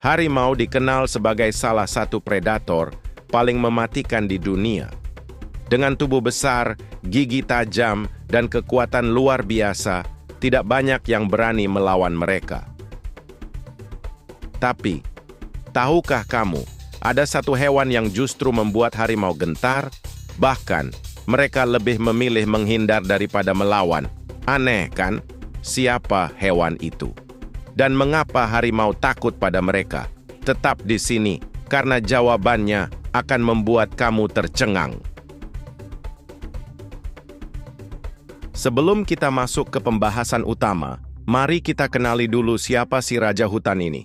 Harimau dikenal sebagai salah satu predator paling mematikan di dunia. Dengan tubuh besar, gigi tajam, dan kekuatan luar biasa, tidak banyak yang berani melawan mereka. Tapi, tahukah kamu, ada satu hewan yang justru membuat harimau gentar? Bahkan, mereka lebih memilih menghindar daripada melawan. Aneh kan? Siapa hewan itu? Dan mengapa harimau takut pada mereka? Tetap di sini, karena jawabannya akan membuat kamu tercengang. Sebelum kita masuk ke pembahasan utama, mari kita kenali dulu siapa si Raja Hutan ini.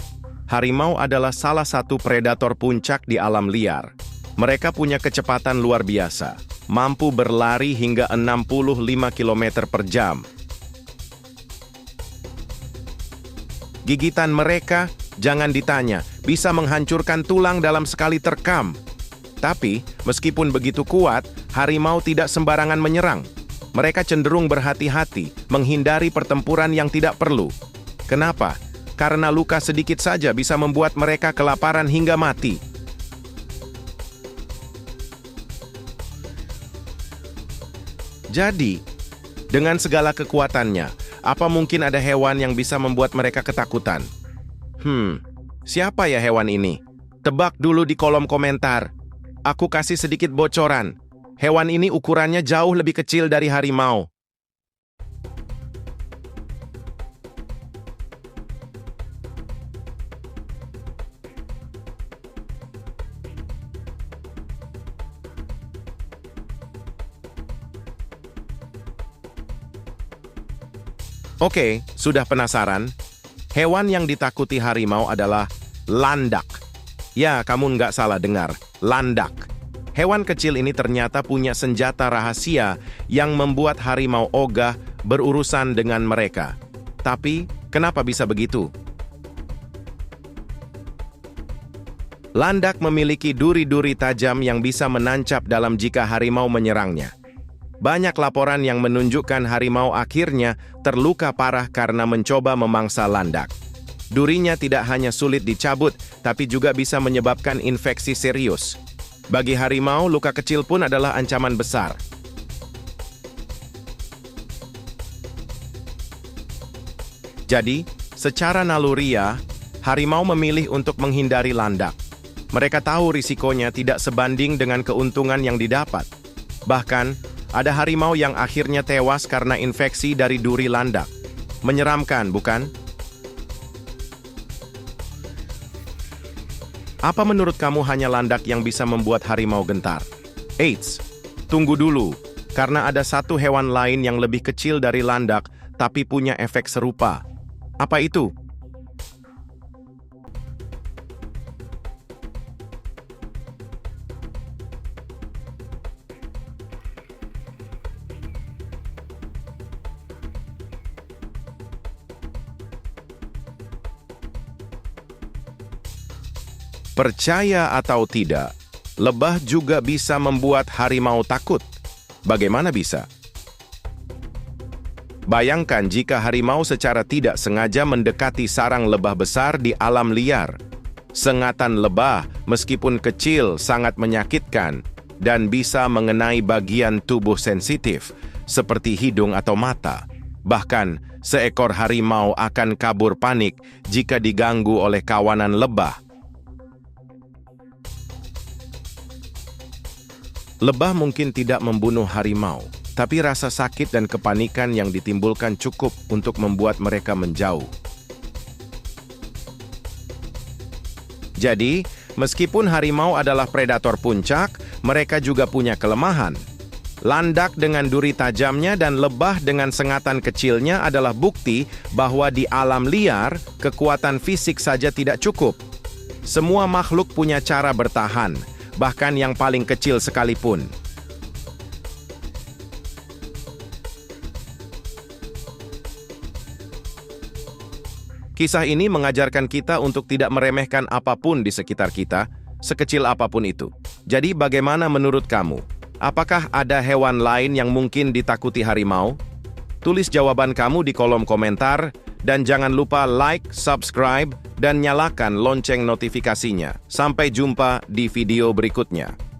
Harimau adalah salah satu predator puncak di alam liar. Mereka punya kecepatan luar biasa, mampu berlari hingga 65 km per jam. Gigitan mereka, jangan ditanya, bisa menghancurkan tulang dalam sekali terkam. Tapi, meskipun begitu kuat, harimau tidak sembarangan menyerang. Mereka cenderung berhati-hati, menghindari pertempuran yang tidak perlu. Kenapa? Karena luka sedikit saja bisa membuat mereka kelaparan hingga mati. Jadi, dengan segala kekuatannya, apa mungkin ada hewan yang bisa membuat mereka ketakutan? Siapa ya hewan ini? Tebak dulu di kolom komentar. Aku kasih sedikit bocoran. Hewan ini ukurannya jauh lebih kecil dari harimau. Oke, sudah penasaran? Hewan yang ditakuti harimau adalah landak. Ya, kamu nggak salah dengar, landak. Hewan kecil ini ternyata punya senjata rahasia yang membuat harimau ogah berurusan dengan mereka. Tapi, kenapa bisa begitu? Landak memiliki duri-duri tajam yang bisa menancap dalam jika harimau menyerangnya. Banyak laporan yang menunjukkan harimau akhirnya terluka parah karena mencoba memangsa landak. Durinya tidak hanya sulit dicabut, tapi juga bisa menyebabkan infeksi serius. Bagi harimau, luka kecil pun adalah ancaman besar. Jadi, secara naluriah, harimau memilih untuk menghindari landak. Mereka tahu risikonya tidak sebanding dengan keuntungan yang didapat. Bahkan, ada harimau yang akhirnya tewas karena infeksi dari duri landak. Menyeramkan, bukan? Apa menurut kamu hanya landak yang bisa membuat harimau gentar? Eits, tunggu dulu, karena ada satu hewan lain yang lebih kecil dari landak, tapi punya efek serupa. Apa itu? Percaya atau tidak, lebah juga bisa membuat harimau takut. Bagaimana bisa? Bayangkan jika harimau secara tidak sengaja mendekati sarang lebah besar di alam liar. Sengatan lebah, meskipun kecil, sangat menyakitkan dan bisa mengenai bagian tubuh sensitif, seperti hidung atau mata. Bahkan, seekor harimau akan kabur panik jika diganggu oleh kawanan lebah. Lebah mungkin tidak membunuh harimau, tapi rasa sakit dan kepanikan yang ditimbulkan cukup untuk membuat mereka menjauh. Jadi, meskipun harimau adalah predator puncak, mereka juga punya kelemahan. Landak dengan duri tajamnya dan lebah dengan sengatan kecilnya adalah bukti bahwa di alam liar, kekuatan fisik saja tidak cukup. Semua makhluk punya cara bertahan, bahkan yang paling kecil sekalipun. Kisah ini mengajarkan kita untuk tidak meremehkan apapun di sekitar kita, sekecil apapun itu. Jadi bagaimana menurut kamu? Apakah ada hewan lain yang mungkin ditakuti harimau? Tulis jawaban kamu di kolom komentar, Dan jangan lupa like, subscribe, dan nyalakan lonceng notifikasinya. Sampai jumpa di video berikutnya.